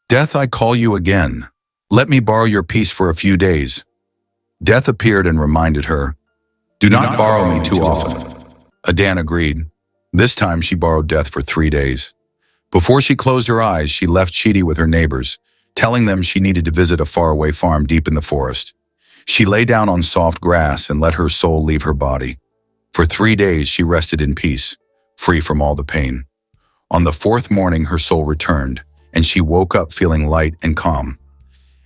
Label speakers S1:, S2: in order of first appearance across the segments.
S1: Death, I call you again. Let me borrow your peace for a few days. Death appeared and reminded her, Do not borrow me too often. Adan agreed. This time she borrowed Death for 3 days. Before she closed her eyes, she left Chidi with her neighbors, telling them she needed to visit a faraway farm deep in the forest. She lay down on soft grass and let her soul leave her body. For 3 days she rested in peace, free from all the pain. On the 4th morning her soul returned, and she woke up feeling light and calm.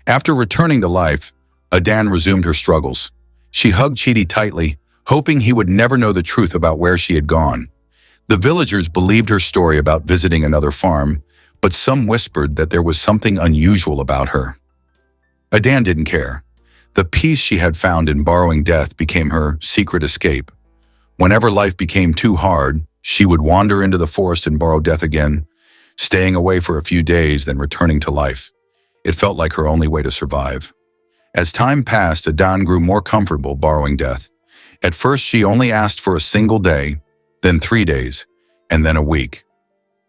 S1: After returning to life, Adan resumed her struggles. She hugged Chidi tightly, hoping he would never know the truth about where she had gone. The villagers believed her story about visiting another farm, but some whispered that there was something unusual about her. Adan didn't care. The peace she had found in borrowing Death became her secret escape. Whenever life became too hard, she would wander into the forest and borrow Death again, staying away for a few days, then returning to life. It felt like her only way to survive. As time passed, Adan grew more comfortable borrowing Death. At first, she only asked for a single day, then 3 days, and then a week.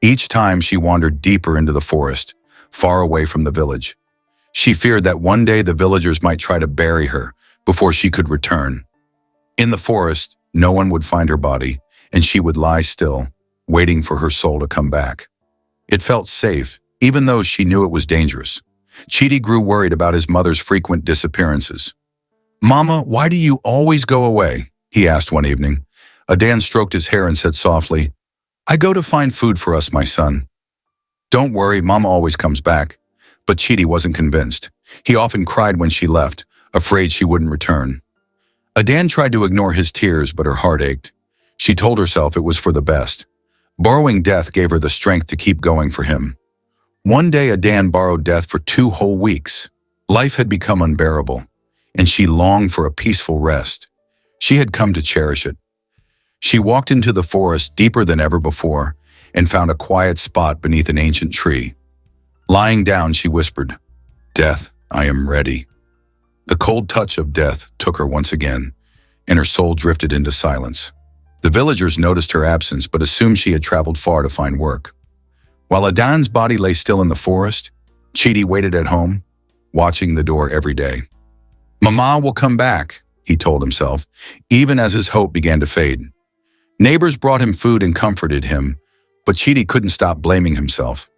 S1: Each time she wandered deeper into the forest, far away from the village. She feared that one day the villagers might try to bury her before she could return. In the forest, no one would find her body, and she would lie still, waiting for her soul to come back. It felt safe, even though she knew it was dangerous. Chidi grew worried about his mother's frequent disappearances. "Mama, why do you always go away?" he asked one evening. Adan stroked his hair and said softly, "I go to find food for us, my son." "Don't worry, Mama always comes back." But Chidi wasn't convinced. He often cried when she left, afraid she wouldn't return. Adan tried to ignore his tears, but her heart ached. She told herself it was for the best. Borrowing Death gave her the strength to keep going for him. One day Adan borrowed Death for 2 whole weeks. Life had become unbearable, and she longed for a peaceful rest. She had come to cherish it. She walked into the forest deeper than ever before and found a quiet spot beneath an ancient tree. Lying down, she whispered, "Death, I am ready." The cold touch of Death took her once again, and her soul drifted into silence. The villagers noticed her absence but assumed she had traveled far to find work. While Adan's body lay still in the forest, Chidi waited at home, watching the door every day. "Mama will come back," he told himself, even as his hope began to fade. Neighbors brought him food and comforted him, but Chidi couldn't stop blaming himself.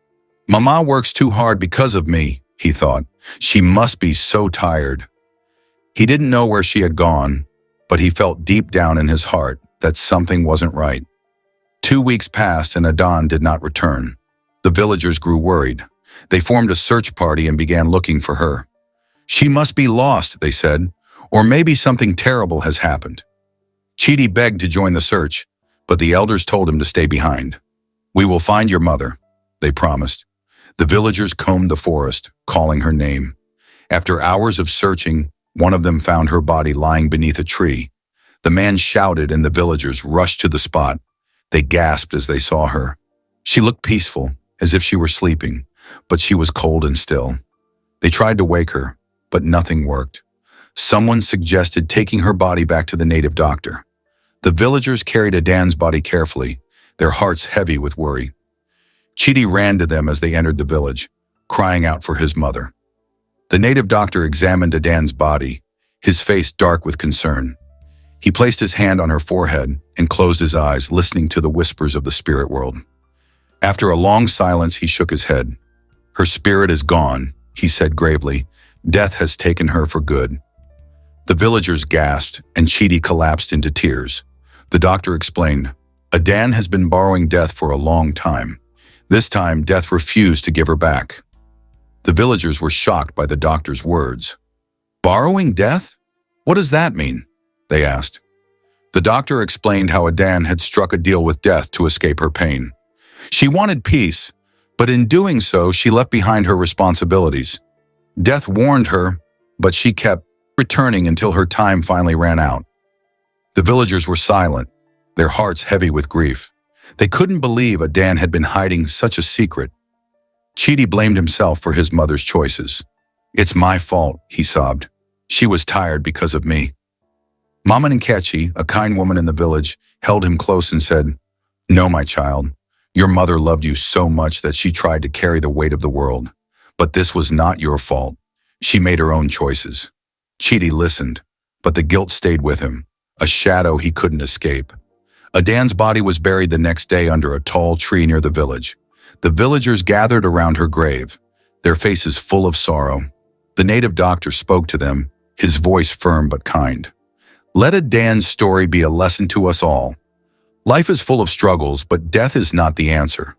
S1: "Mama works too hard because of me," he thought. "She must be so tired." He didn't know where she had gone, but he felt deep down in his heart that something wasn't right. 2 weeks passed and Adan did not return. The villagers grew worried. They formed a search party and began looking for her. "She must be lost," they said, "or maybe something terrible has happened." Chidi begged to join the search, but the elders told him to stay behind. "We will find your mother," they promised. The villagers combed the forest, calling her name. After hours of searching, one of them found her body lying beneath a tree. The man shouted and the villagers rushed to the spot. They gasped as they saw her. She looked peaceful, as if she were sleeping, but she was cold and still. They tried to wake her, but nothing worked. Someone suggested taking her body back to the native doctor. The villagers carried Adan's body carefully, their hearts heavy with worry. Chidi ran to them as they entered the village, crying out for his mother. The native doctor examined Adan's body, his face dark with concern. He placed his hand on her forehead and closed his eyes, listening to the whispers of the spirit world. After a long silence, he shook his head. "Her spirit is gone," he said gravely. "Death has taken her for good." The villagers gasped, and Chidi collapsed into tears. The doctor explained, "Adan has been borrowing Death for a long time. This time, Death refused to give her back." The villagers were shocked by the doctor's words. "Borrowing Death? What does that mean?" they asked. The doctor explained how Adan had struck a deal with Death to escape her pain. She wanted peace, but in doing so, she left behind her responsibilities. Death warned her, but she kept returning until her time finally ran out. The villagers were silent, their hearts heavy with grief. They couldn't believe Adan had been hiding such a secret. Chidi blamed himself for his mother's choices. "It's my fault," he sobbed. "She was tired because of me." Mama Nkechi, a kind woman in the village, held him close and said, "No, my child. Your mother loved you so much that she tried to carry the weight of the world. But this was not your fault. She made her own choices. Chidi listened, but the guilt stayed with him, a shadow he couldn't escape. Adan's body was buried the next day under a tall tree near the village. The villagers gathered around her grave, their faces full of sorrow. The native doctor spoke to them, his voice firm but kind. Let Adan's story be a lesson to us all. Life is full of struggles, but death is not the answer.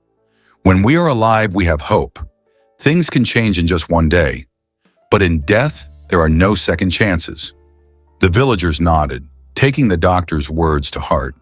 S1: When we are alive, we have hope. Things can change in just one day. But in death, there are no second chances. The villagers nodded, taking the doctor's words to heart.